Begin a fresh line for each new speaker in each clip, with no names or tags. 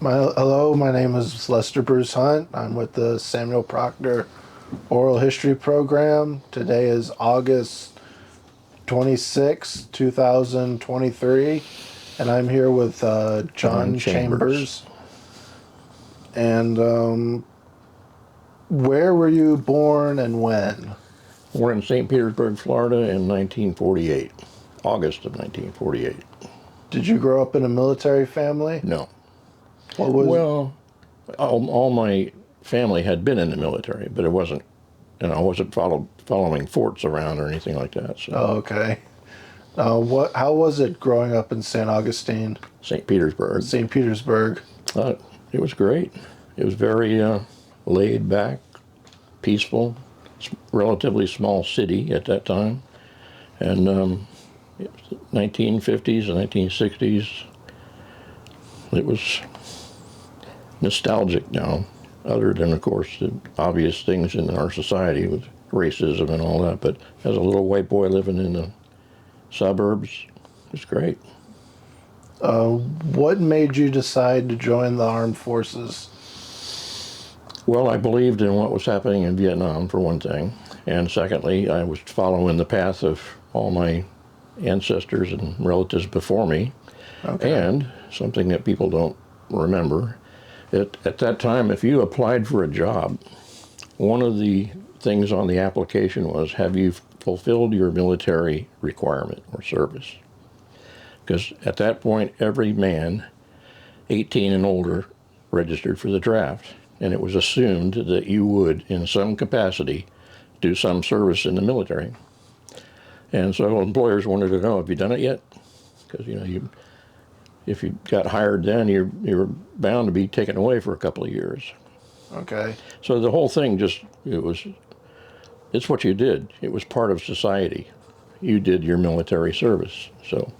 Hello, my name is Lester Bruce Hunt. I'm with the Samuel Proctor Oral History Program. Today is August 26, 2023, and I'm here with John Chambers. And where were you born and when?
Born in St. Petersburg, Florida in 1948, August of 1948.
Did you grow up in a military family?
No.
What was?
Well, all my family had been in the military, but it wasn't, I wasn't following forts around or anything like that. So.
Oh, okay. How was it growing up in St. Augustine?
St. Petersburg.
St. Petersburg.
It was great. It was very laid back, peaceful, relatively small city at that time. And 1950s and 1960s, it was nostalgic now, other than, of course, the obvious things in our society with racism and all that. But as a little white boy living in the suburbs, it was great.
What made you decide to join the armed forces?
Well, I believed in what was happening in Vietnam, for one thing. And secondly, I was following the path of all my ancestors and relatives before me.
Okay.
And something that people don't remember, at that time, if you applied for a job, one of the things on the application was, have you fulfilled your military requirement or service? Because at that point, every man 18 and older registered for the draft, and it was assumed that you would, in some capacity, do some service in the military. And so employers wanted to know, have you done it yet? Because, if you got hired then, you were bound to be taken away for a couple of years.
Okay.
So the whole thing it's what you did. It was part of society. You did your military service. So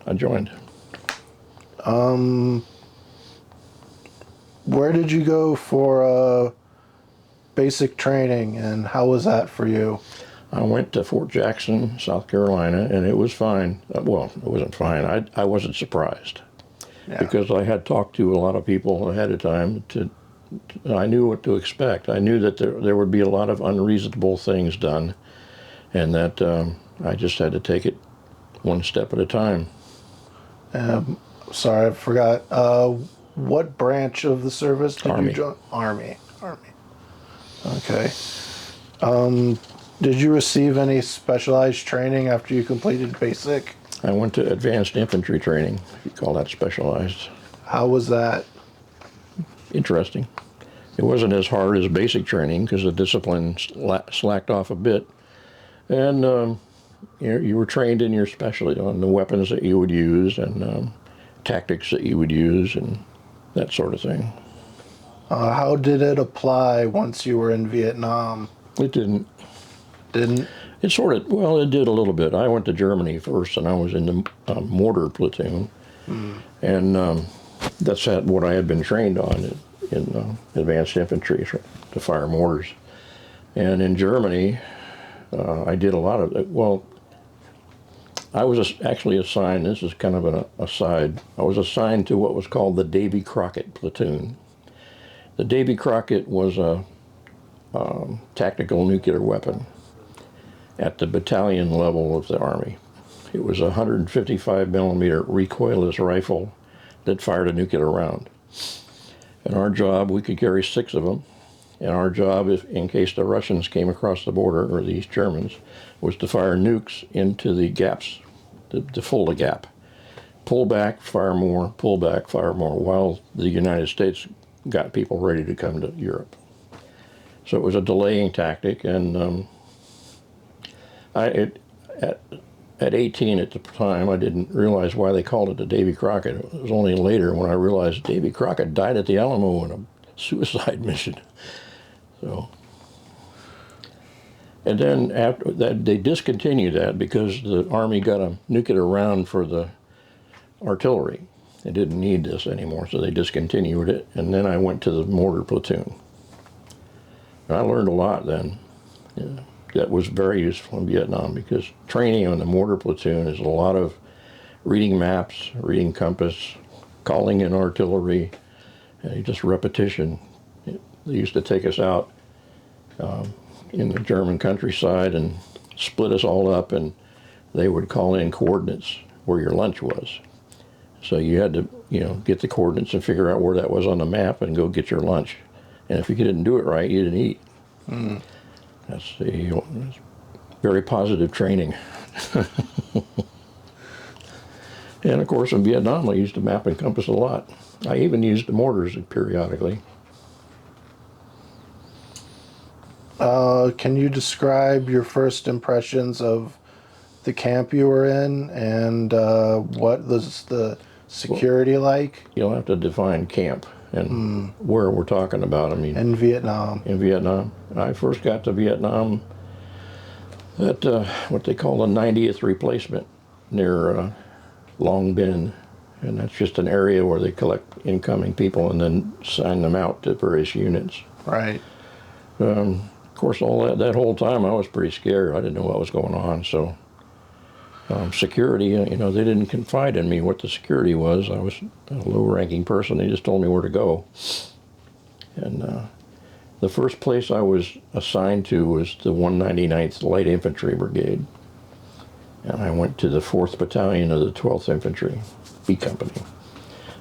I joined.
Where did you go for basic training, and how was that for you?
I went to Fort Jackson, South Carolina, and it was fine. Well, it wasn't fine. I wasn't surprised.
Yeah.
Because I had talked to a lot of people ahead of time. I knew what to expect. I knew that there would be a lot of unreasonable things done, and that I just had to take it one step at a time.
Sorry, I forgot. What branch of the service did
Army.
you join? Army. Okay. Did you receive any specialized training after you completed basic?
I went to advanced infantry training, if you call that specialized.
How was that?
Interesting. It wasn't as hard as basic training because the discipline slacked off a bit. And you were trained in your specialty on the weapons that you would use and tactics that you would use and that sort of thing.
How did it apply once you were in Vietnam?
It didn't.
Didn't?
It it did a little bit. I went to Germany first, and I was in the mortar platoon. And that's what I had been trained on in advanced infantry to fire mortars. And in Germany, I did a lot of it. Well, I was actually assigned, this is kind of an aside, I was assigned to what was called the Davy Crockett platoon. The Davy Crockett was a tactical nuclear weapon at the battalion level of the Army. It was a 155 millimeter recoilless rifle that fired a nuclear round. And our job, we could carry 6 of them, and our job, in case the Russians came across the border, or the East Germans, was to fire nukes into the gaps, to fill the gap. Pull back, fire more, pull back, fire more, while the United States got people ready to come to Europe. So it was a delaying tactic, and at 18 at the time, I didn't realize why they called it the Davy Crockett. It was only later when I realized Davy Crockett died at the Alamo in a suicide mission. So, and then after that, they discontinued that because the Army got a nuclear round for the artillery. They didn't need this anymore, so they discontinued it. And then I went to the mortar platoon. And I learned a lot then. Yeah. That was very useful in Vietnam because training on the mortar platoon is a lot of reading maps, reading compass, calling in artillery, just repetition. They used to take us out in the German countryside and split us all up, and they would call in coordinates where your lunch was. So you had to, get the coordinates and figure out where that was on the map and go get your lunch. And if you didn't do it right, you didn't eat. That's very positive training. And of course, in Vietnam, I used a map and compass a lot. I even used the mortars periodically.
Can you describe your first impressions of the camp you were in, and what was the security like?
You'll have to define camp and where we're talking about. I mean,
In Vietnam.
in Vietnam. I first got to Vietnam at what they call the 90th replacement near Long Binh, and that's just an area where they collect incoming people and then sign them out to various units.
Right.
Of course, all that whole time I was pretty scared. I didn't know what was going on. So security, they didn't confide in me what the security was. I was a low-ranking person. They just told me where to go. And the first place I was assigned to was the 199th Light Infantry Brigade. And I went to the 4th Battalion of the 12th Infantry, B Company.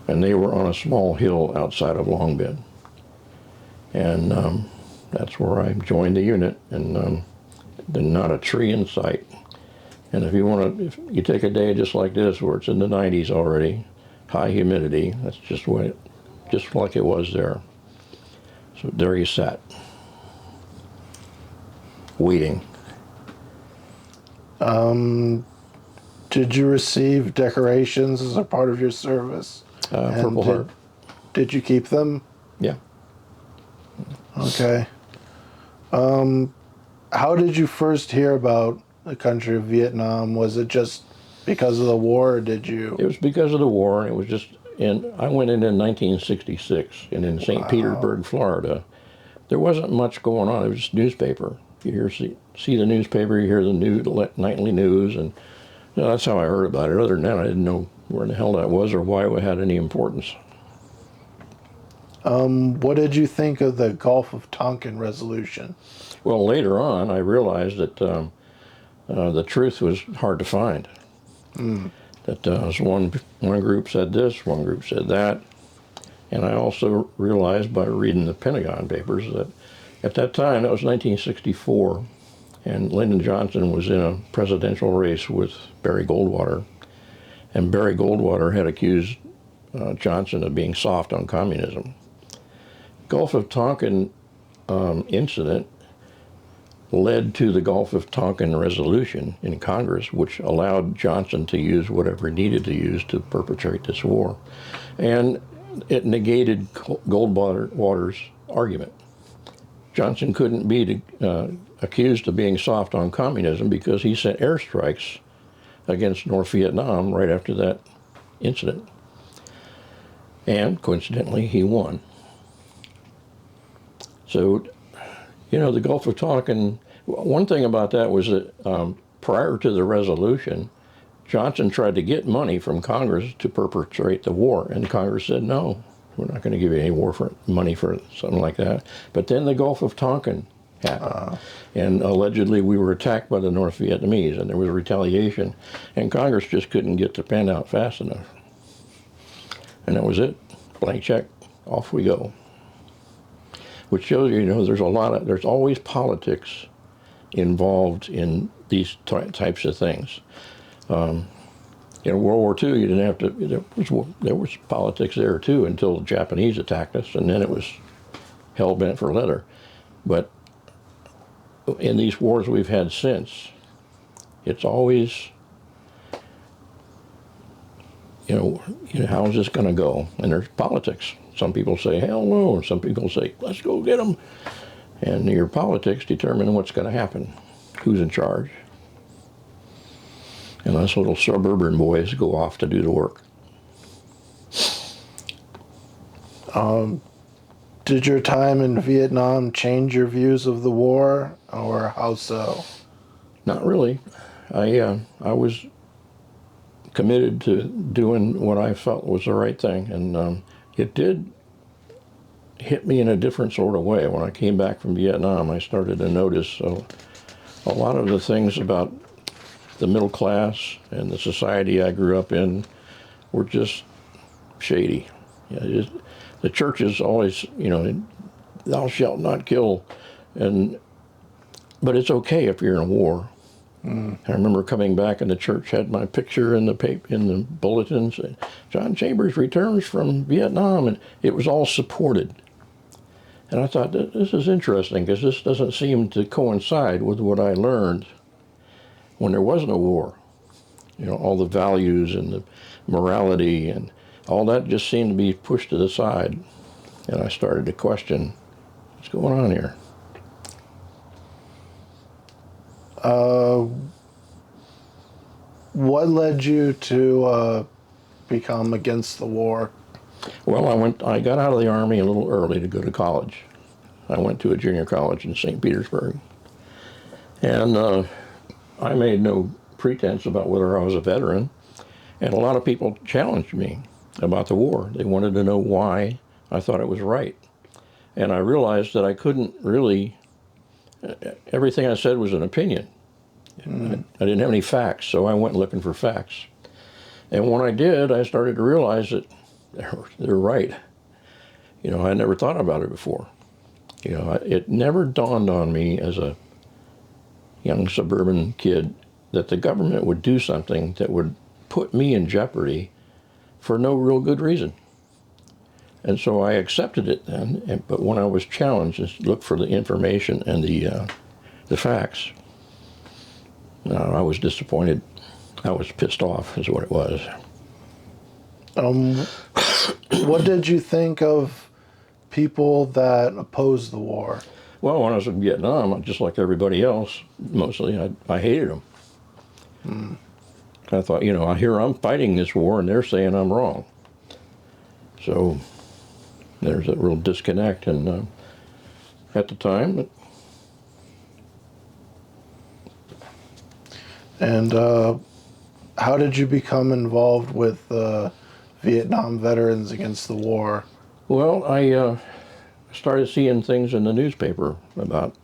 And they were on a small hill outside of Long Binh. And that's where I joined the unit, and then not a tree in sight. And if you take a day just like this, where it's in the 90s already, high humidity, that's just like it was there. So there you sat, waiting.
Did you receive decorations as a part of your service?
Purple Heart.
Did you keep them?
Yeah.
Okay. How did you first hear about the country of Vietnam? Was it just because of the war, or did you?
It was because of the war, and it was just, and I went in 1966, and in St. Petersburg, Florida, there wasn't much going on. It was just newspaper. You see the newspaper, you hear the nightly news, and that's how I heard about it. Other than that, I didn't know where the hell that was or why it had any importance.
What did you think of the Gulf of Tonkin resolution?
Well, later on, I realized that the truth was hard to find. That one group said this, one group said that, and I also realized by reading the Pentagon papers that at that time, that was 1964, and Lyndon Johnson was in a presidential race with Barry Goldwater, and Barry Goldwater had accused Johnson of being soft on communism. Gulf of Tonkin incident led to the Gulf of Tonkin resolution in Congress, which allowed Johnson to use whatever he needed to use to perpetrate this war. And it negated Goldwater's argument. Johnson couldn't be accused of being soft on communism because he sent airstrikes against North Vietnam right after that incident. And coincidentally, he won. So, the Gulf of Tonkin, one thing about that was that prior to the resolution, Johnson tried to get money from Congress to perpetrate the war, and Congress said, no, we're not going to give you any money for something like that. But then the Gulf of Tonkin happened, and allegedly we were attacked by the North Vietnamese, and there was retaliation, and Congress just couldn't get the pen out fast enough. And that was it. Blank check, off we go. Which shows there's always politics involved in these types of things. In World War II, you didn't have to. There was politics there too until the Japanese attacked us, and then it was hell bent for leather. But in these wars we've had since, it's always, how is this going to go? And there's politics. Some people say, hell no, and some people say, let's go get them. And your politics determine what's going to happen, who's in charge. And us little suburban boys go off to do the work.
Did your time in Vietnam change your views of the war, or how so?
Not really. I was committed to doing what I felt was the right thing, and it did hit me in a different sort of way. When I came back from Vietnam, I started to notice a lot of the things about the middle class and the society I grew up in were just shady. The church is always, thou shalt not kill, but it's okay if you're in a war. I remember coming back and the church had my picture in the bulletins. John Chambers returns from Vietnam, and it was all supported. And I thought, this is interesting because this doesn't seem to coincide with what I learned when there wasn't a war. All the values and the morality and all that just seemed to be pushed to the side. And I started to question, what's going on here?
What led you to become against the war?
Well, I got out of the Army a little early to go to college. I went to a junior college in St. Petersburg. And I made no pretense about whether I was a veteran. And a lot of people challenged me about the war. They wanted to know why I thought it was right. And I realized that I couldn't really, everything I said was an opinion. I didn't have any facts, so I went looking for facts. And when I did, I started to realize that they're right. I never thought about it before. It never dawned on me as a young suburban kid that the government would do something that would put me in jeopardy for no real good reason. And so I accepted it then, but when I was challenged to look for the information and the facts, I was disappointed. I was pissed off is what it was.
What did you think of people that opposed the war?
Well, when I was in Vietnam, just like everybody else, mostly, I hated them. I thought, here I'm fighting this war and they're saying I'm wrong. So there's a real disconnect. And at the time...
And how did you become involved with Vietnam Veterans Against the War?
Well, I started seeing things in the newspaper about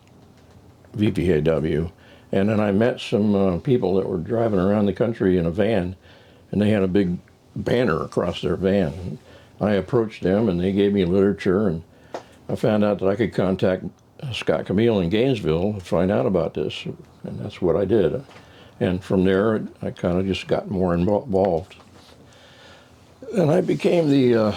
VVAW, and then I met some people that were driving around the country in a van, and they had a big banner across their van. I approached them, and they gave me literature, and I found out that I could contact Scott Camille in Gainesville to find out about this, and that's what I did. And from there, I kind of just got more involved. And I became the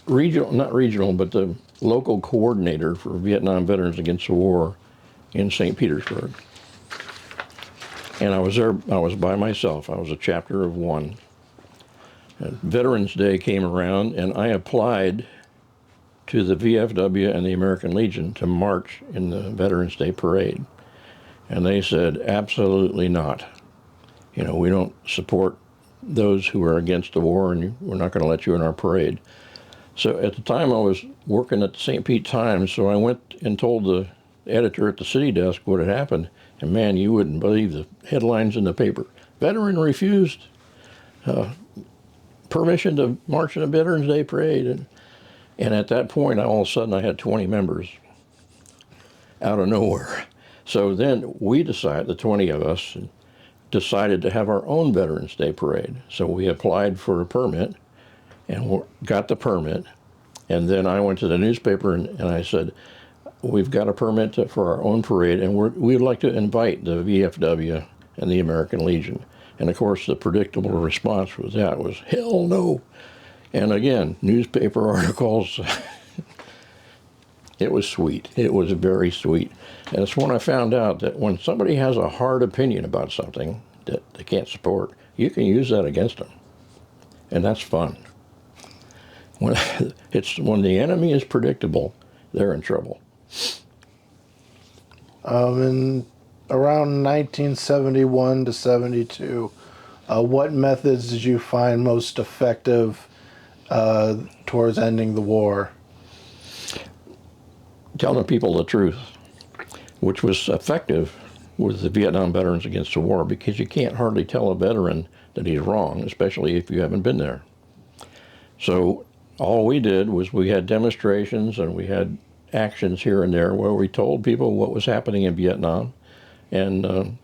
the local coordinator for Vietnam Veterans Against the War in St. Petersburg. And I was there, I was by myself. I was a chapter of one. And Veterans Day came around, and I applied to the VFW and the American Legion to march in the Veterans Day parade. And they said, absolutely not. We don't support those who are against the war, and we're not going to let you in our parade. So at the time, I was working at the St. Pete Times, so I went and told the editor at the city desk what had happened. And man, you wouldn't believe the headlines in the paper. Veteran refused permission to march in a Veterans Day parade. And at that point, all of a sudden, I had 20 members out of nowhere. So then we decided, the 20 of us, decided to have our own Veterans Day parade. So we applied for a permit and got the permit. And then I went to the newspaper and I said, we've got a permit for our own parade, and we'd like to invite the VFW and the American Legion. And of course, the predictable response was hell no. And again, newspaper articles. It was sweet. It was very sweet. And it's when I found out that when somebody has a hard opinion about something that they can't support, you can use that against them. And that's fun. When the enemy is predictable, they're in trouble.
In around 1971 to 72, what methods did you find most effective towards ending the war?
Telling people the truth, which was effective with the Vietnam Veterans Against the War, because you can't hardly tell a veteran that he's wrong, especially if you haven't been there. So All we did was we had demonstrations and we had actions here and there where we told people what was happening in Vietnam, and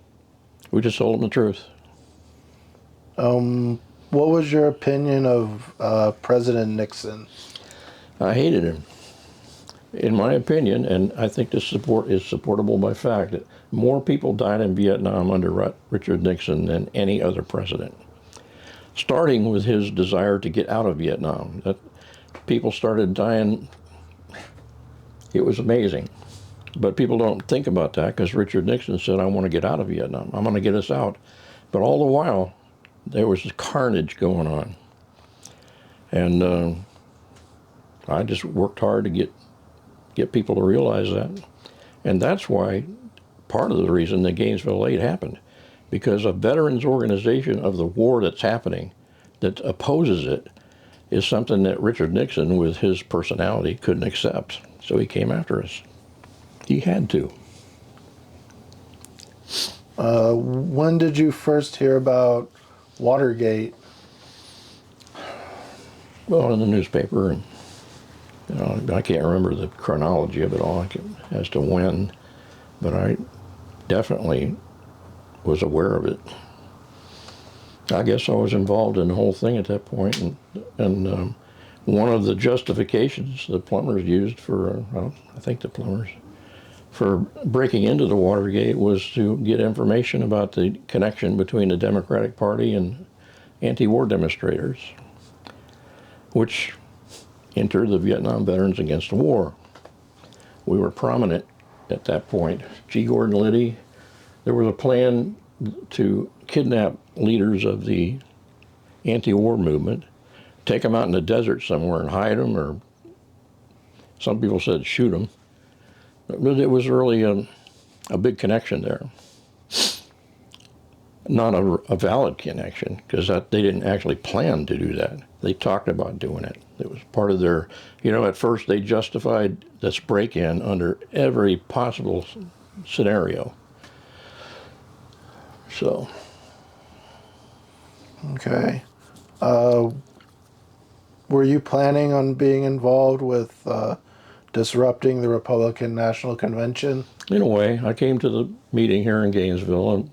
we just told them the truth.
What was your opinion of President Nixon?
I hated him. In my opinion, and I think this support is supportable by fact, that more people died in Vietnam under Richard Nixon than any other president. Starting with his desire to get out of Vietnam. That people started dying. It was amazing. But people don't think about that because Richard Nixon said, I want to get out of Vietnam. I'm going to get us out. But all the while, there was carnage going on. And I just worked hard to get people to realize that. And that's why part of the reason the Gainesville Eight happened. Because a veterans organization of the war that's happening, that opposes it, is something that Richard Nixon, with his personality, couldn't accept. So he came after us. He had to.
When did you first hear about Watergate?
Well, in the newspaper, and I can't remember the chronology of it all as to when, but I definitely was aware of it. I guess I was involved in the whole thing at that point, and one of the justifications the plumbers used for, I think the plumbers, for breaking into the Watergate was to get information about the connection between the Democratic Party and anti-war demonstrators, which entered the Vietnam Veterans Against the War. We were prominent at that point. G. Gordon Liddy, there was a plan to kidnap leaders of the anti-war movement, take them out in the desert somewhere and hide them, or some people said shoot them. But it was really a big connection there. Not a valid connection, because they didn't actually plan to do that. They talked about doing it. It was part of their, at first they justified this break-in under every possible scenario. So.
Okay. Were you planning on being involved with disrupting the Republican National Convention?
In a way, I came to the meeting here in Gainesville, and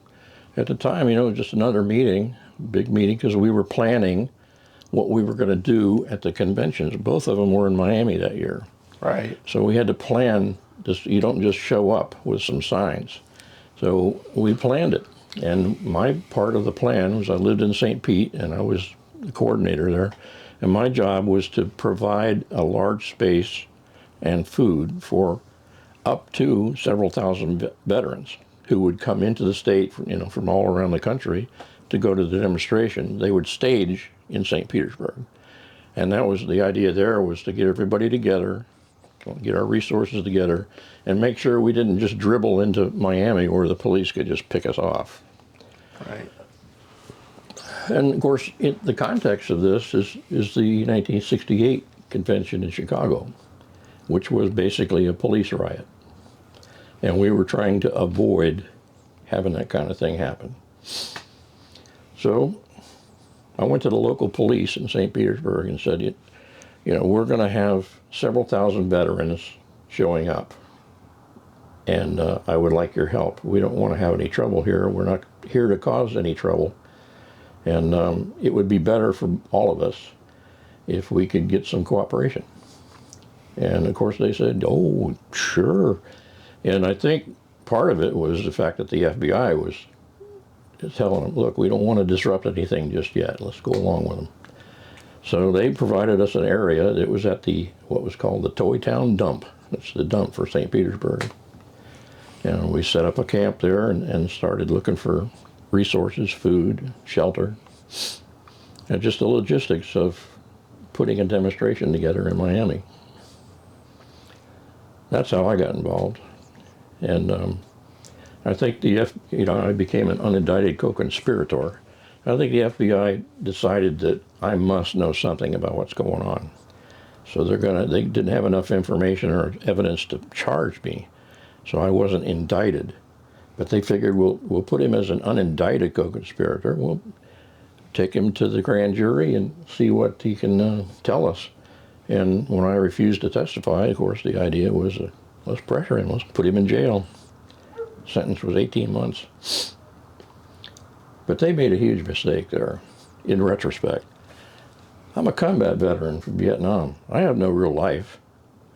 at the time, it was just another meeting, big meeting, because we were planning what we were going to do at the conventions. Both of them were in Miami that year.
Right.
So we had to plan this. You don't just show up with some signs. So we planned it. And my part of the plan was I lived in St. Pete, and I was the coordinator there. And my job was to provide a large space and food for up to several thousand veterans who would come into the state, from all around the country to go to the demonstration. They would stage in St. Petersburg. And that was the idea there, was to get everybody together, get our resources together, and make sure we didn't just dribble into Miami where the police could just pick us off.
Right.
And of course, the context of this is the 1968 convention in Chicago, which was basically a police riot. And we were trying to avoid having that kind of thing happen. So I went to the local police in St. Petersburg and said, we're going to have several thousand veterans showing up, and I would like your help. We don't want to have any trouble here. We're not here to cause any trouble. And it would be better for all of us if we could get some cooperation. And of course they said, oh, sure. And I think part of it was the fact that the FBI was telling them, look, we don't want to disrupt anything just yet. Let's go along with them. So they provided us an area that was at what was called the Toy Town Dump. It's the dump for St. Petersburg. And we set up a camp there and started looking for resources, food, shelter, and just the logistics of putting a demonstration together in Miami. That's how I got involved. And I think I became an unindicted co-conspirator. I think the FBI decided that I must know something about what's going on. So they didn't have enough information or evidence to charge me. So I wasn't indicted. But they figured we'll put him as an unindicted co-conspirator. We'll take him to the grand jury and see what he can tell us. And when I refused to testify, of course, the idea was let's pressure him, let's put him in jail. Sentence was 18 months. But they made a huge mistake there, in retrospect. I'm a combat veteran from Vietnam. I have no real life.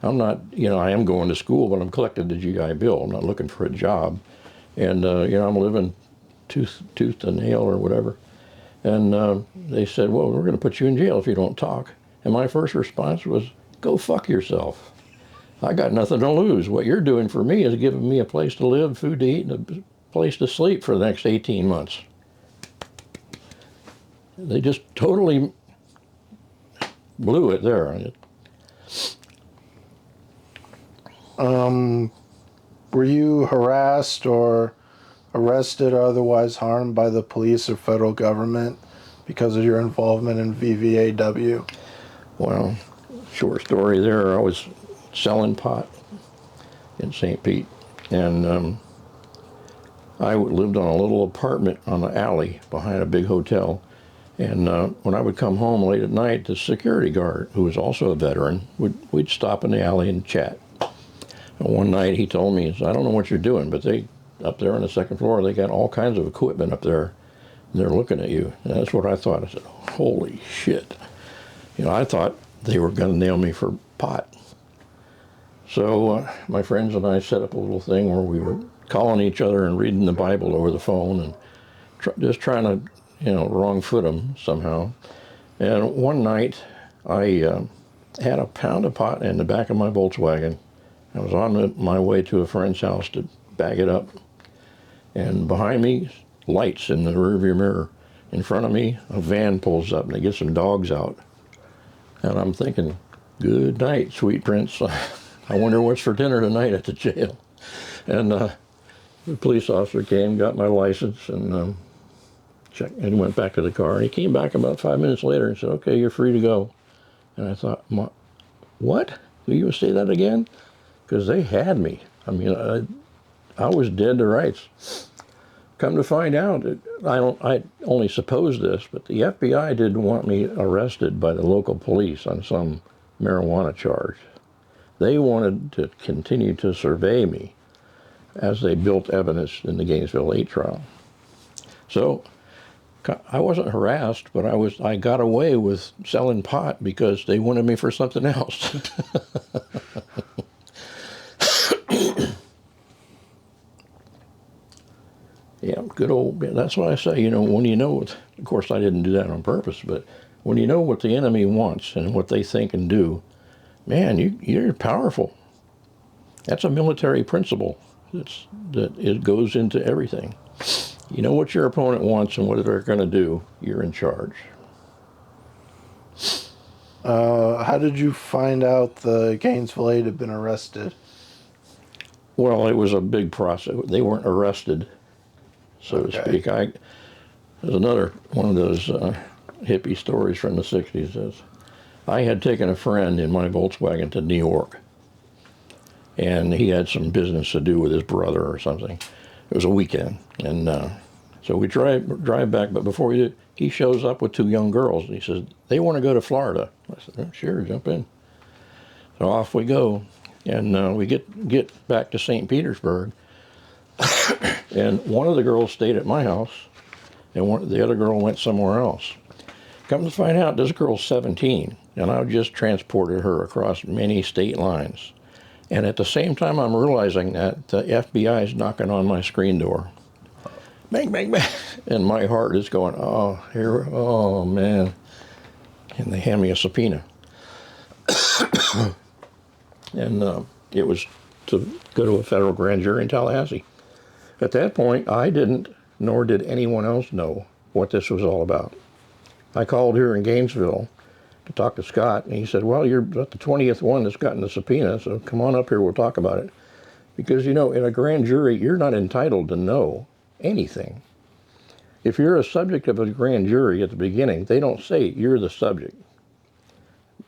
I'm not, I am going to school, but I'm collecting the GI Bill. I'm not looking for a job. And, I'm living tooth to nail or whatever. And they said, well, we're going to put you in jail if you don't talk. And my first response was, go fuck yourself. I got nothing to lose. What you're doing for me is giving me a place to live, food to eat, and a place to sleep for the next 18 months. They just totally blew it there.
Were you harassed or arrested or otherwise harmed by the police or federal government because of your involvement in VVAW?
Well, short story there. I was selling pot in St. Pete, and I lived on a little apartment on an alley behind a big hotel. And when I would come home late at night, the security guard, who was also a veteran, we'd stop in the alley and chat. And one night he told me, he said, I don't know what you're doing, but they up there on the second floor, they got all kinds of equipment up there, and they're looking at you. And that's what I thought. I said, holy shit. I thought they were going to nail me for pot. So my friends and I set up a little thing where we were calling each other and reading the Bible over the phone and just trying to, wrong foot them somehow. And one night I had a pound of pot in the back of my Volkswagen. I was on my way to a friend's house to bag it up. And behind me, lights in the rearview mirror. In front of me, a van pulls up and they get some dogs out. And I'm thinking, good night, sweet prince. I wonder what's for dinner tonight at the jail. And the police officer came, got my license, and checked, and went back to the car. And he came back about 5 minutes later and said, okay, you're free to go. And I thought, what? Will you say that again? Because they had me. I mean, I was dead to rights. Come to find out, I only supposed this, but the FBI didn't want me arrested by the local police on some marijuana charge. They wanted to continue to survey me as they built evidence in the Gainesville Eight trial. So I wasn't harassed, but I got away with selling pot because they wanted me for something else. Yeah, good old, that's what I say, when of course I didn't do that on purpose, but when you know what the enemy wants and what they think and do, man, you're powerful. That's a military principle that it goes into everything. You know what your opponent wants and what they're going to do, you're in charge.
How did you find out the Gainesville Eight had been arrested?
Well, it was a big process. They weren't arrested, so to speak. There's another one of those hippie stories from the 60s. I had taken a friend in my Volkswagen to New York, and he had some business to do with his brother or something. It was a weekend, and so we drive back, but before we did, he shows up with two young girls, and he says, they want to go to Florida. I said, oh, sure, jump in. So off we go, and we get back to St. Petersburg, and one of the girls stayed at my house, and the other girl went somewhere else. Come to find out, this girl's 17, and I've just transported her across many state lines. And at the same time I'm realizing that the FBI is knocking on my screen door. Bang, bang, bang. And my heart is going, oh, man. And they hand me a subpoena. And it was to go to a federal grand jury in Tallahassee. At that point, I didn't, nor did anyone else know what this was all about. I called here in Gainesville to talk to Scott, and he said, well, you're the 20th one that's gotten the subpoena, so come on up here, we'll talk about it. Because, in a grand jury, you're not entitled to know anything. If you're a subject of a grand jury at the beginning, they don't say you're the subject.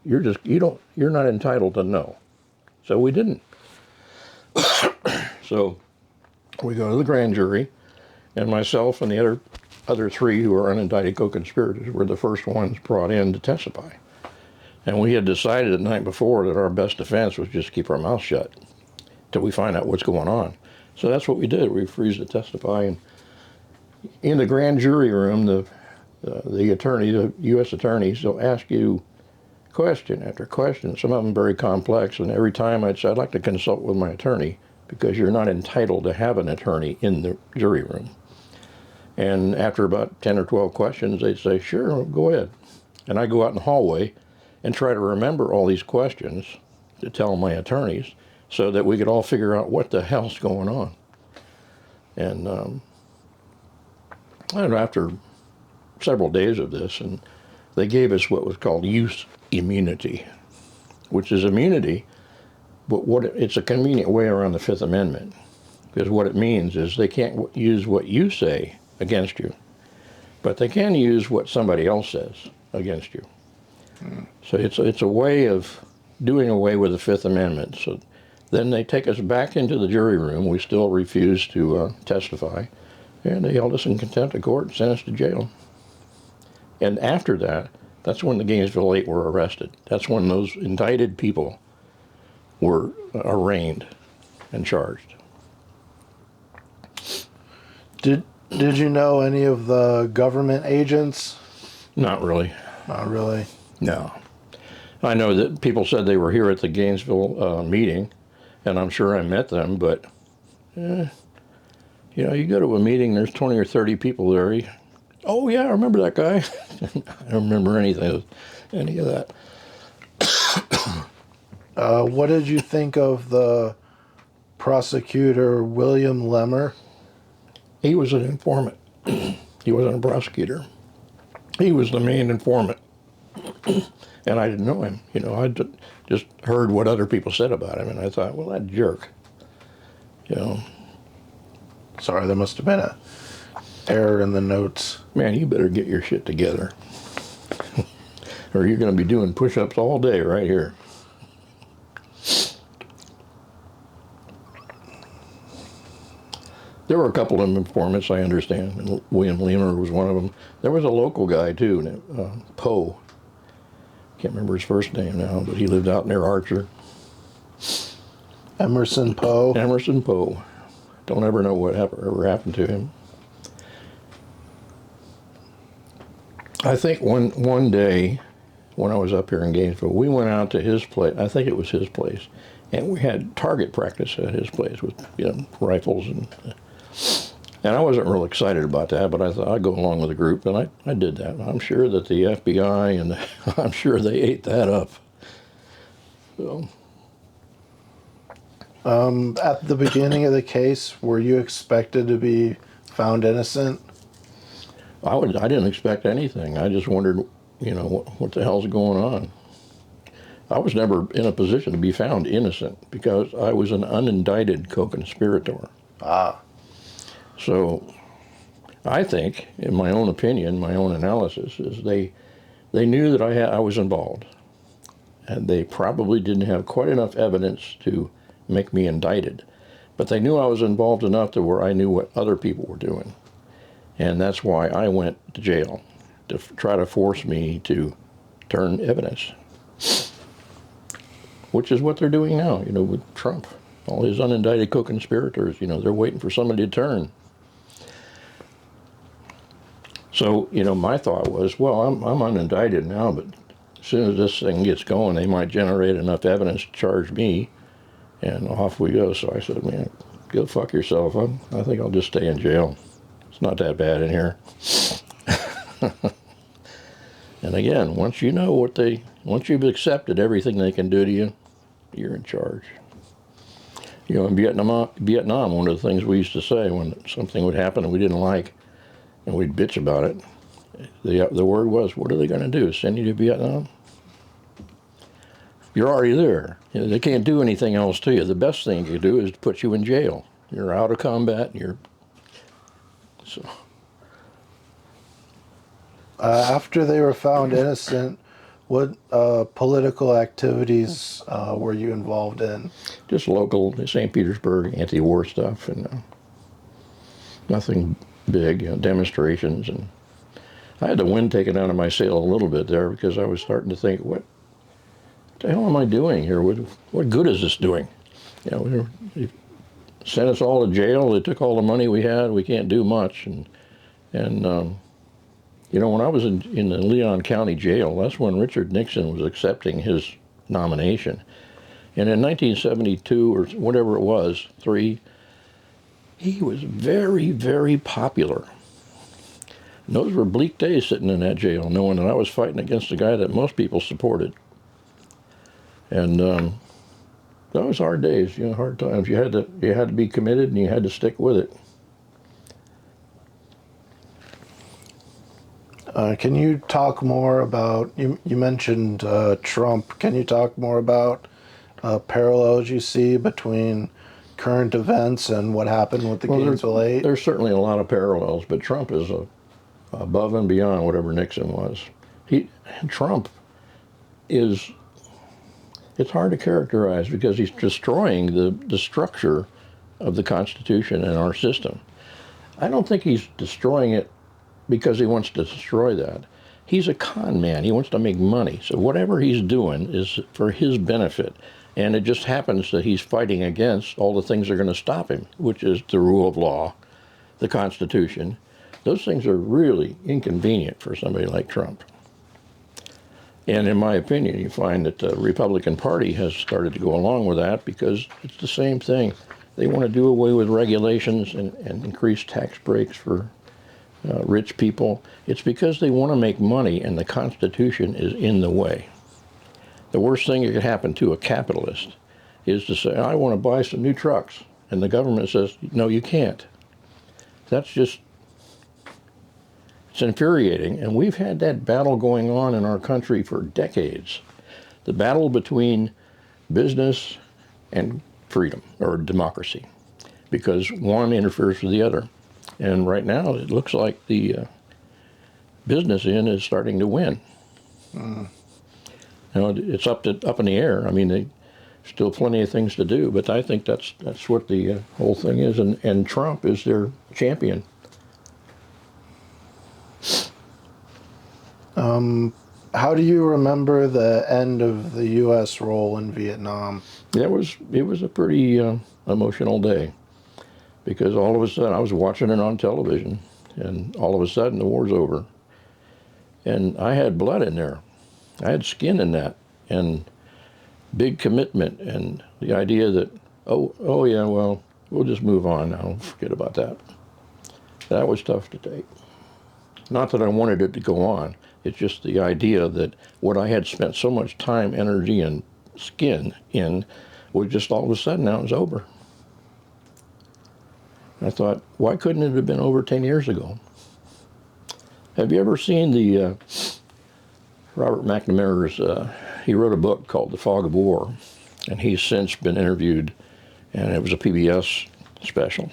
You're not entitled to know. So we didn't. So we go to the grand jury, and myself and the other three who are unindicted co-conspirators were the first ones brought in to testify. And we had decided the night before that our best defense was just keep our mouth shut till we find out what's going on. So that's what we did. We refused to testify. And in the grand jury room, the attorney, the U.S. attorneys, they'll ask you question after question, some of them very complex. And every time I'd say, I'd like to consult with my attorney, because you're not entitled to have an attorney in the jury room. And after about 10 or 12 questions, they'd say, sure, go ahead. And I go out in the hallway and try to remember all these questions to tell my attorneys so that we could all figure out what the hell's going on. And after several days of this, and they gave us what was called use immunity, which is immunity, but it's a convenient way around the Fifth Amendment, because what it means is they can't use what you say against you, but they can use what somebody else says against you. So it's a way of doing away with the Fifth Amendment. So then they take us back into the jury room. We still refuse to testify, and they held us in contempt of court and sent us to jail. And after that, that's when the Gainesville Eight were arrested. That's when those indicted people were arraigned and charged.
Did you know any of the government agents?
Not really.
Not really.
No. I know that people said they were here at the Gainesville meeting, and I'm sure I met them, but, you go to a meeting, there's 20 or 30 people there. Oh, yeah, I remember that guy. I don't remember any of that.
What did you think of the prosecutor, William Lemmer?
He was an informant. He wasn't a prosecutor. He was the main informant. And I didn't know him. I just heard what other people said about him, and I thought, well, that jerk.
Sorry, there must have been an error in the notes.
Man, you better get your shit together. Or you're going to be doing push-ups all day right here. There were a couple of informants, I understand, and William Lemmer was one of them. There was a local guy, too, Poe. Can't remember his first name now, but he lived out near Archer.
Emerson Poe.
Emerson Poe. Don't ever know what ever happened to him. I think one day, when I was up here in Gainesville, we went out to his place. I think it was his place, and we had target practice at his place with rifles and I wasn't real excited about that, but I thought I'd go along with the group, and I did that. I'm sure that the FBI and I'm sure they ate that up. So.
At the beginning of the case, were you expected to be found innocent?
I didn't expect anything. I just wondered, what the hell's going on. I was never in a position to be found innocent because I was an unindicted co-conspirator.
Ah.
So I think, in my own opinion, my own analysis, is they knew that I was involved, and they probably didn't have quite enough evidence to make me indicted. But they knew I was involved enough to where I knew what other people were doing. And that's why I went to jail, to try to force me to turn evidence, which is what they're doing now, with Trump. All his unindicted co-conspirators, they're waiting for somebody to turn. So, my thought was, well, I'm unindicted now, but as soon as this thing gets going, they might generate enough evidence to charge me, and off we go. So I said, man, go fuck yourself. I think I'll just stay in jail. It's not that bad in here. And again, once you've accepted everything they can do to you, you're in charge. In Vietnam, one of the things we used to say when something would happen and we didn't like, and we'd bitch about it, the word was, what are they going to do, send you to Vietnam? You're already there. They can't do anything else to you. The best thing you do is to put you in jail. You're out of combat. So.
After they were found innocent, what political activities were you involved in?
Just local St. Petersburg anti-war stuff, and nothing big, demonstrations. And I had the wind taken out of my sail a little bit there because I was starting to think, what the hell am I doing here? What good is this doing? You know, they sent us all to jail. They took all the money we had. We can't do much. And you know, when I was in the Leon County Jail, that's when Richard Nixon was accepting his nomination. And in 1972 or whatever it was, he was very, very popular. And those were bleak days sitting in that jail, knowing that I was fighting against a guy that most people supported. And those hard days, you know, hard times. You had to be committed, and you had to stick with it.
Can you talk more about, you mentioned Trump, can you talk more about parallels you see between current events and what happened with the Gainesville Eight?
There's certainly a lot of parallels, but Trump is above and beyond whatever Nixon was. Trump is, it's hard to characterize because he's destroying the structure of the Constitution and our system. I don't think he's destroying it because he wants to destroy that. He's a con man. He wants to make money. So whatever he's doing is for his benefit. And it just happens that he's fighting against all the things that are going to stop him, which is the rule of law, the Constitution. Those things are really inconvenient for somebody like Trump. And in my opinion, you find that the Republican Party has started to go along with that because it's the same thing. They want to do away with regulations and increase tax breaks for rich people. It's because they want to make money and the Constitution is in the way. The worst thing that could happen to a capitalist is to say, I want to buy some new trucks. And the government says, no, you can't. That's just, it's infuriating. And we've had that battle going on in our country for decades. The battle between business and freedom or democracy, because one interferes with the other. And right now, it looks like the business end is starting to win. You know, it's up in the air. I mean, there's still plenty of things to do, but I think that's what the whole thing is. And Trump is their champion.
How do you remember the end of the U.S. role in Vietnam?
It was a pretty emotional day, because all of a sudden I was watching it on television, and all of a sudden the war's over, and I had blood in there. I had skin in that, and big commitment, and the idea that, oh yeah, well, we'll just move on now, forget about that. That was tough to take. Not that I wanted it to go on. It's just the idea that what I had spent so much time, energy, and skin in was just all of a sudden now it's over. I thought, why couldn't it have been over 10 years ago? Have you ever seen the Robert McNamara's, he wrote a book called The Fog of War, and he's since been interviewed, and it was a PBS special.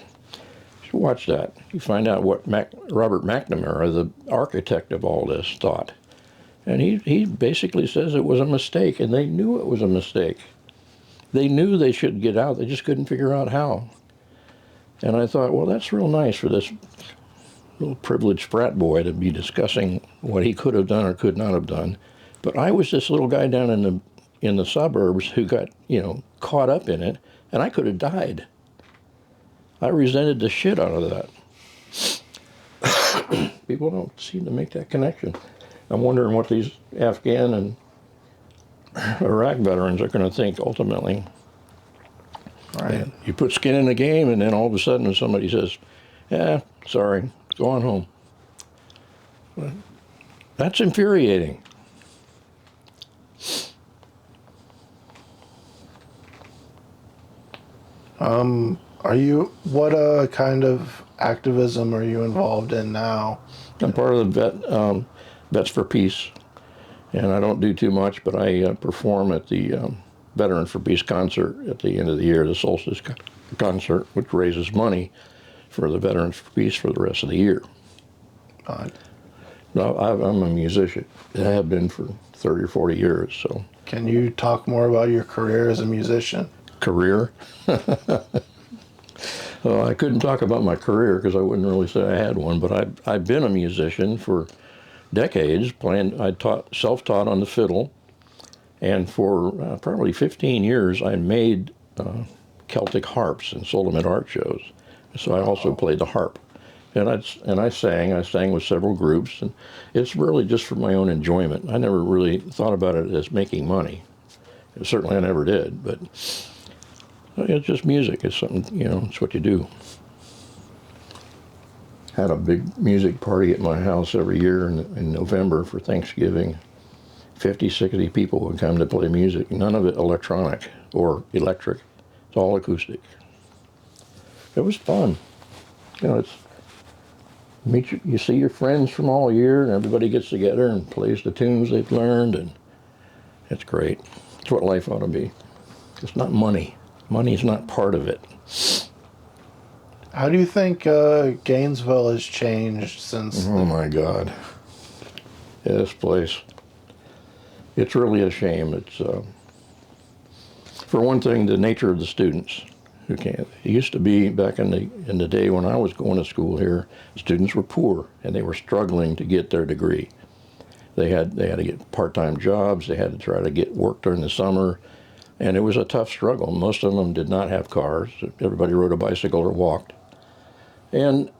You should watch that. You find out what Robert McNamara, the architect of all this, thought. And he basically says it was a mistake, and they knew it was a mistake. They knew they should get out, they just couldn't figure out how. And I thought, well, that's real nice for this little privileged frat boy to be discussing what he could have done or could not have done. But I was this little guy down in the suburbs who got, caught up in it, and I could have died. I resented the shit out of that. People don't seem to make that connection. I'm wondering what these Afghan and Iraq veterans are going to think ultimately.
Right.
You put skin in the game, and then all of a sudden somebody says, yeah, sorry, go on home. That's infuriating.
What kind of activism are you involved in now?
I'm part of the Vets for Peace, and I don't do too much, but I perform at the Veteran for Peace concert at the end of the year, the Solstice concert, which raises money for the Veterans for Peace for the rest of the year. Now, I'm a musician. I have been for 30 or 40 years. So,
can you talk more about your career as a musician?
Career? Well, I couldn't talk about my career because I wouldn't really say I had one, but I've been a musician for decades. I self-taught on the fiddle, And for probably 15 years, I made Celtic harps and sold them at art shows. So I also played the harp. And I sang with several groups, and it's really just for my own enjoyment. I never really thought about it as making money. Certainly I never did, but it's just music. It's something, it's what you do. Had a big music party at my house every year in November for Thanksgiving. 50, 60 people would come to play music. None of it electronic or electric. It's all acoustic. It was fun. You see your friends from all year, and everybody gets together and plays the tunes they've learned, and it's great. It's what life ought to be. It's not money. Money's not part of it.
How do you think Gainesville has changed since?
Oh my God. Yeah, this place. It's really a shame. It's, for one thing, the nature of the students. It used to be back in the day when I was going to school here, students were poor and they were struggling to get their degree. They had to get part-time jobs. They had to try to get work during the summer, and it was a tough struggle. Most of them did not have cars. Everybody rode a bicycle or walked. And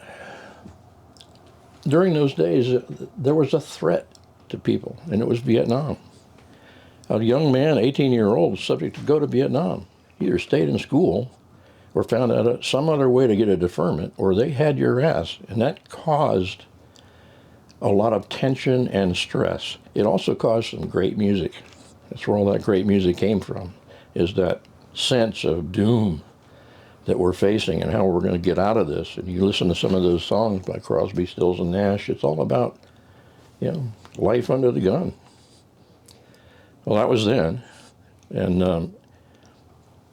during those days, there was a threat to people, and it was Vietnam. A young man, 18-year-old, was subject to go to Vietnam. He either stayed in school or found out some other way to get a deferment, or they had your ass, and that caused a lot of tension and stress. It also caused some great music. That's where all that great music came from, is that sense of doom that we're facing and how we're going to get out of this. And you listen to some of those songs by Crosby, Stills, and Nash, it's all about, life under the gun. Well, that was then. And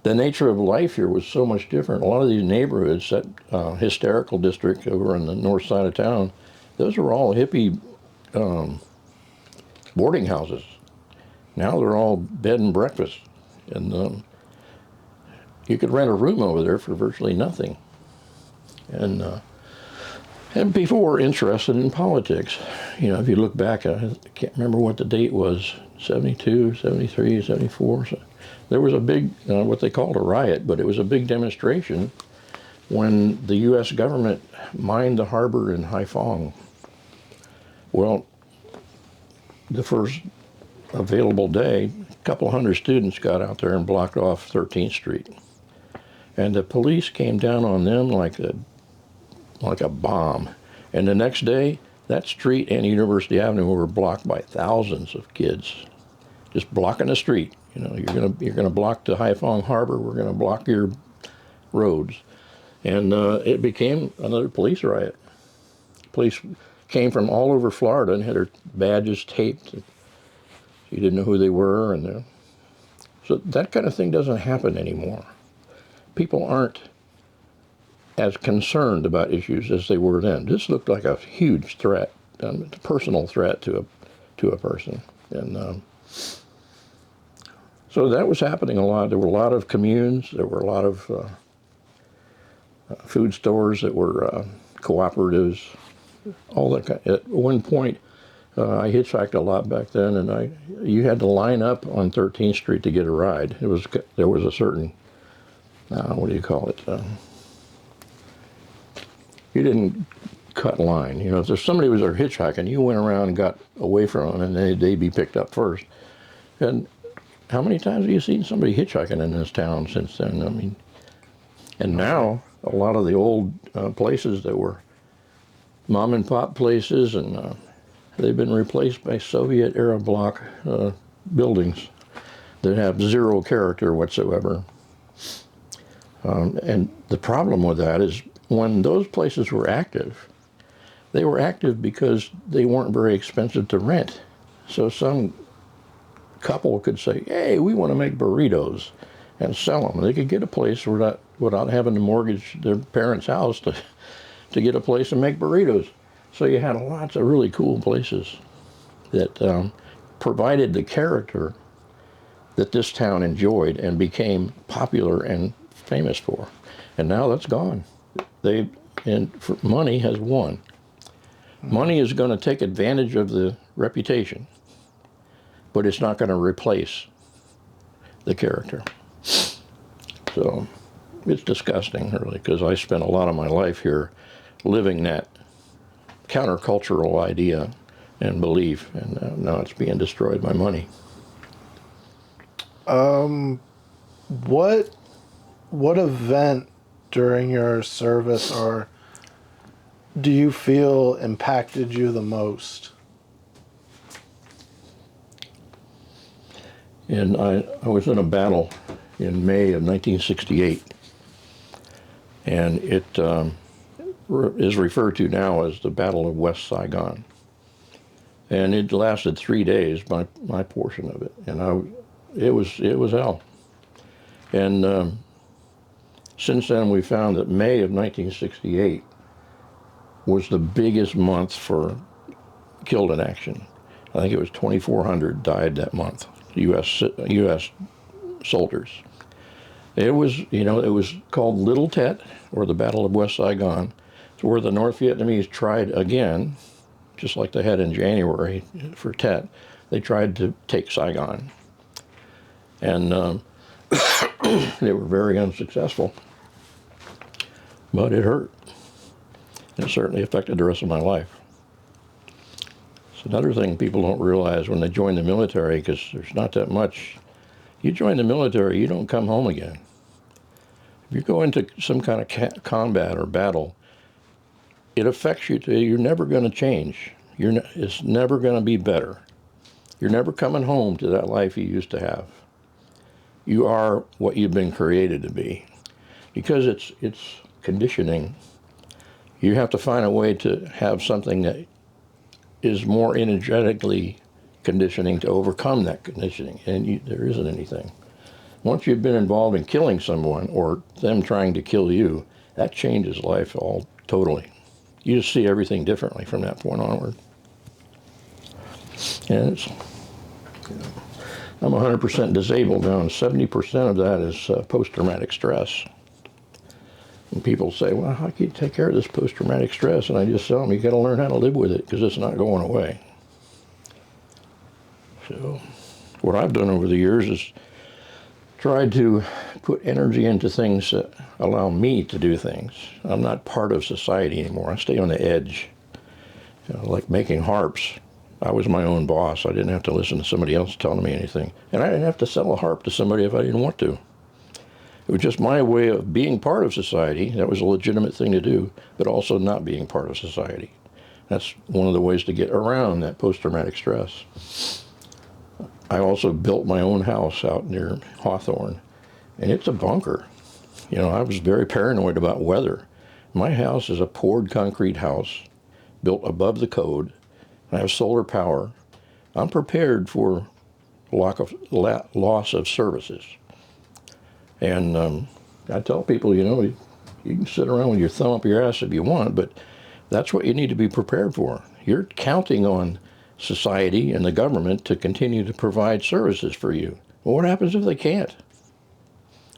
the nature of life here was so much different. A lot of these neighborhoods, that hysterical district over on the north side of town, those were all hippie boarding houses. Now they're all bed and breakfast. And you could rent a room over there for virtually nothing. And people were interested in politics. If you look back, I can't remember what the date was, 72, 73, 74. So there was a big, what they called a riot, but it was a big demonstration when the U.S. government mined the harbor in Haiphong. Well, the first available day, a couple hundred students got out there and blocked off 13th Street. And the police came down on them like a bomb. And the next day, that street and University Avenue were blocked by thousands of kids, just blocking the street. You're gonna block the Haiphong Harbor. We're gonna block your roads, and it became another police riot. Police came from all over Florida and had their badges taped. You didn't know who they were, and so that kind of thing doesn't happen anymore. People aren't as concerned about issues as they were then. This looked like a huge threat, a personal threat to a person, and so that was happening a lot. There were a lot of communes. There were a lot of food stores that were cooperatives. All that. At one point, I hitchhiked a lot back then, and you had to line up on 13th Street to get a ride. There was a certain what do you call it? You didn't cut line. If there's somebody was there hitchhiking, you went around and got away from them, and they'd be picked up first. And how many times have you seen somebody hitchhiking in this town since then? And now a lot of the old places that were mom and pop places, and they've been replaced by Soviet era block buildings that have zero character whatsoever. And the problem with that is when those places were active, they were active because they weren't very expensive to rent. So some couple could say, hey, we want to make burritos and sell them. They could get a place without having to mortgage their parents' house to get a place and make burritos. So you had lots of really cool places that provided the character that this town enjoyed and became popular and famous for. And now that's gone. Money has won. Money is going to take advantage of the reputation, but it's not going to replace the character. So it's disgusting, really, because I spent a lot of my life here living that countercultural idea and belief, and now it's being destroyed by money.
What event during your service or do you feel impacted you the most?
And I was in a battle in May of 1968, and it is referred to now as the Battle of West Saigon. And it lasted 3 days, my portion of it, and it was hell. And since then, we found that May of 1968 was the biggest month for killed in action. I think it was 2,400 died that month, U.S. soldiers. It was called Little Tet, or the Battle of West Saigon. It's where the North Vietnamese tried again, just like they had in January for Tet. They tried to take Saigon. And they were very unsuccessful. But it hurt. It certainly affected the rest of my life. It's another thing people don't realize when they join the military, because there's not that much. You join the military, you don't come home again. If you go into some kind of combat or battle, it affects you. You're never going to change. It's never going to be better. You're never coming home to that life you used to have. You are what you've been created to be. Because it's conditioning, you have to find a way to have something that is more energetically conditioning to overcome that conditioning, and there isn't anything. Once you've been involved in killing someone or them trying to kill you, that changes life all totally. You just see everything differently from that point onward. And I'm 100% disabled now, and 70% of that is post-traumatic stress. And people say, well, how can you take care of this post-traumatic stress? And I just tell them, you got to learn how to live with it, because it's not going away. So what I've done over the years is tried to put energy into things that allow me to do things. I'm not part of society anymore. I stay on the edge. Like making harps. I was my own boss. I didn't have to listen to somebody else telling me anything. And I didn't have to sell a harp to somebody if I didn't want to. It was just my way of being part of society. That was a legitimate thing to do, but also not being part of society. That's one of the ways to get around that post-traumatic stress. I also built my own house out near Hawthorne, and it's a bunker. I was very paranoid about weather. My house is a poured concrete house built above the code. I have solar power. I'm prepared for loss of services. And I tell people, you can sit around with your thumb up your ass if you want, but that's what you need to be prepared for. You're counting on society and the government to continue to provide services for you. Well, what happens if they can't?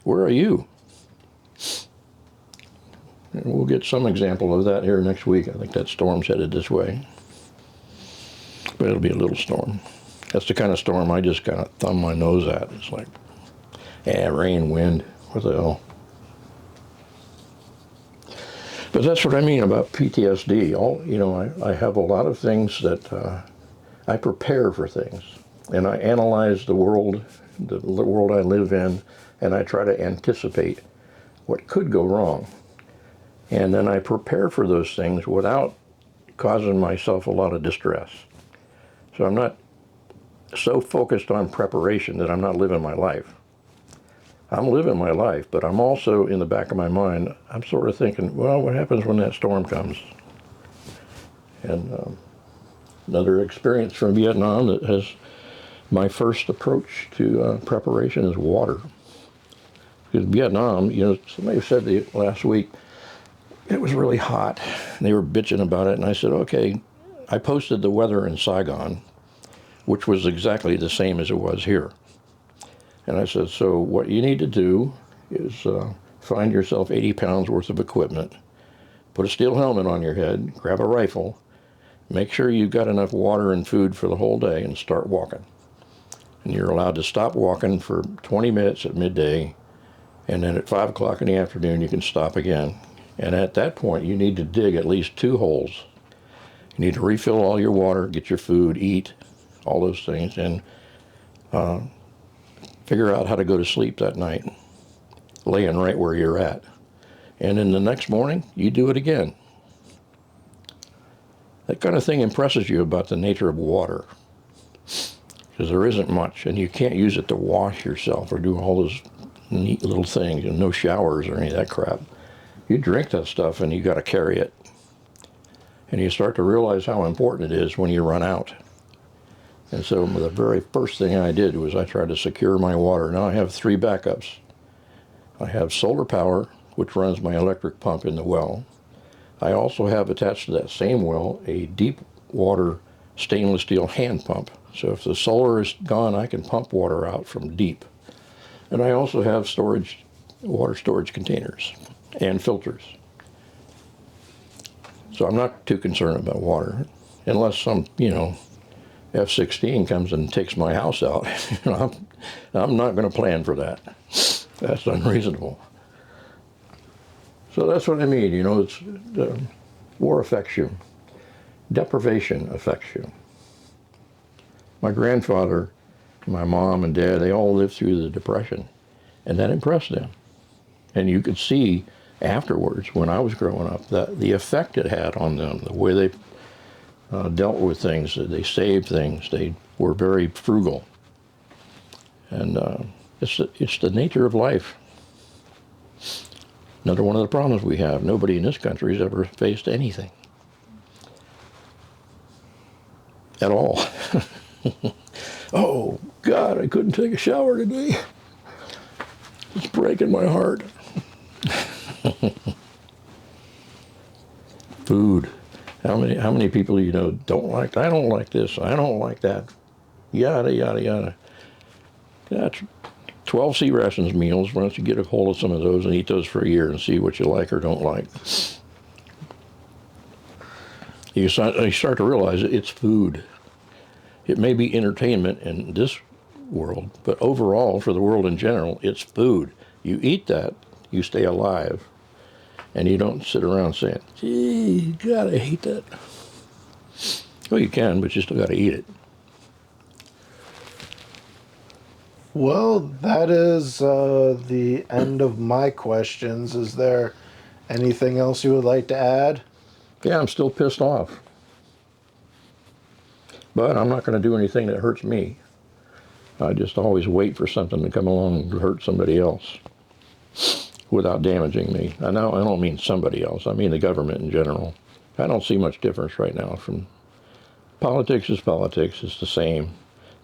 Where are you? And we'll get some example of that here next week. I think that storm's headed this way. But it'll be a little storm. That's the kind of storm I just kind of thumb my nose at. It's like, rain, wind, what the hell? But that's what I mean about PTSD. I have a lot of things that I prepare for things, and I analyze the world I live in, and I try to anticipate what could go wrong. And then I prepare for those things without causing myself a lot of distress. So I'm not so focused on preparation that I'm not living my life. I'm living my life, but I'm also, in the back of my mind, I'm sort of thinking, well, what happens when that storm comes? And another experience from Vietnam that has my first approach to preparation is water. Because Vietnam, somebody said last week, it was really hot. And they were bitching about it, and I said, okay, I posted the weather in Saigon, which was exactly the same as it was here. And I said, so what you need to do is find yourself 80 pounds worth of equipment, put a steel helmet on your head, grab a rifle, make sure you've got enough water and food for the whole day, and start walking. And you're allowed to stop walking for 20 minutes at midday, and then at 5 o'clock in the afternoon you can stop again. And at that point you need to dig at least 2 holes. You need to refill all your water, get your food, eat, all those things, and figure out how to go to sleep that night, laying right where you're at. And then the next morning, you do it again. That kind of thing impresses you about the nature of water, because there isn't much, and you can't use it to wash yourself or do all those neat little things, and no showers or any of that crap. You drink that stuff and you got to carry it. And you start to realize how important it is when you run out. And so the very first thing I did was I tried to secure my water. Now I have 3 backups. I have solar power, which runs my electric pump in the well. I also have attached to that same well a deep water stainless steel hand pump. So if the solar is gone, I can pump water out from deep. And I also have water storage containers and filters. So I'm not too concerned about water, unless some, F-16 comes and takes my house out. I'm not going to plan for that. That's unreasonable. So that's what I mean, it's war affects you. Deprivation affects you. My grandfather, my mom and dad, they all lived through the Depression, and that impressed them. And you could see afterwards, when I was growing up, the effect it had on them, the way they dealt with things, they saved things, they were very frugal. And it's the nature of life. Another one of the problems we have, nobody in this country has ever faced anything. At all. Oh, God, I couldn't take a shower today. It's breaking my heart. Food. How many people don't like, I don't like this, I don't like that, yada, yada, yada. That's 12 C rations meals. Why don't you get a hold of some of those and eat those for a year and see what you like or don't like. You start to realize it's food. It may be entertainment in this world, but overall, for the world in general, it's food. You eat that, you stay alive. And you don't sit around saying, gee, God, I hate that. Well, you can, but you still got to eat it.
Well, that is the end of my questions. Is there anything else you would like to add?
Yeah, I'm still pissed off. But I'm not going to do anything that hurts me. I just always wait for something to come along and hurt somebody else without damaging me. I don't mean somebody else. I mean the government in general. I don't see much difference right now from politics is politics. It's the same.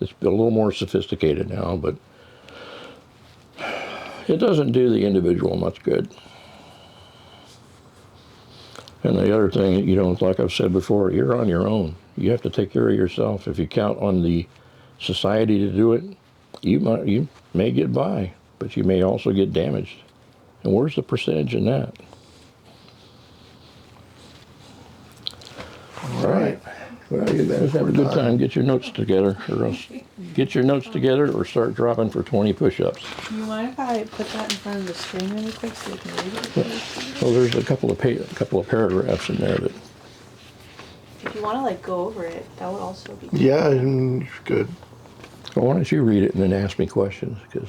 It's a little more sophisticated now, but it doesn't do the individual much good. And the other thing, like I've said before, you're on your own. You have to take care of yourself. If you count on the society to do it, you may get by, but you may also get damaged. And where's the percentage in that? All right. Well, you guys have a good time. Get your notes together, or start dropping for 20 push-ups.
Do you mind if I put that in front of the screen really quick so you can read it?
Well, there's a couple of paragraphs in there that.
If you want to go over it, that would also be good.
Yeah, good.
Well, why don't you read it and then ask me questions? Because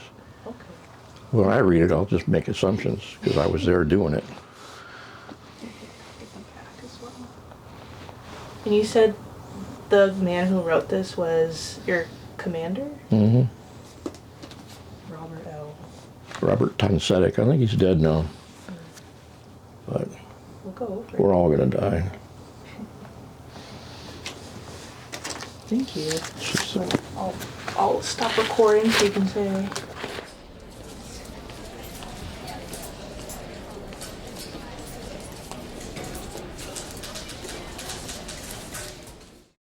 when I read it, I'll just make assumptions because I was there doing it.
And you said the man who wrote this was your commander?
Mm-hmm.
Robert L.
Robert Tonsetic. I think he's dead now. But
we'll go over
we're all going to die.
Thank you. I'll stop recording so you can say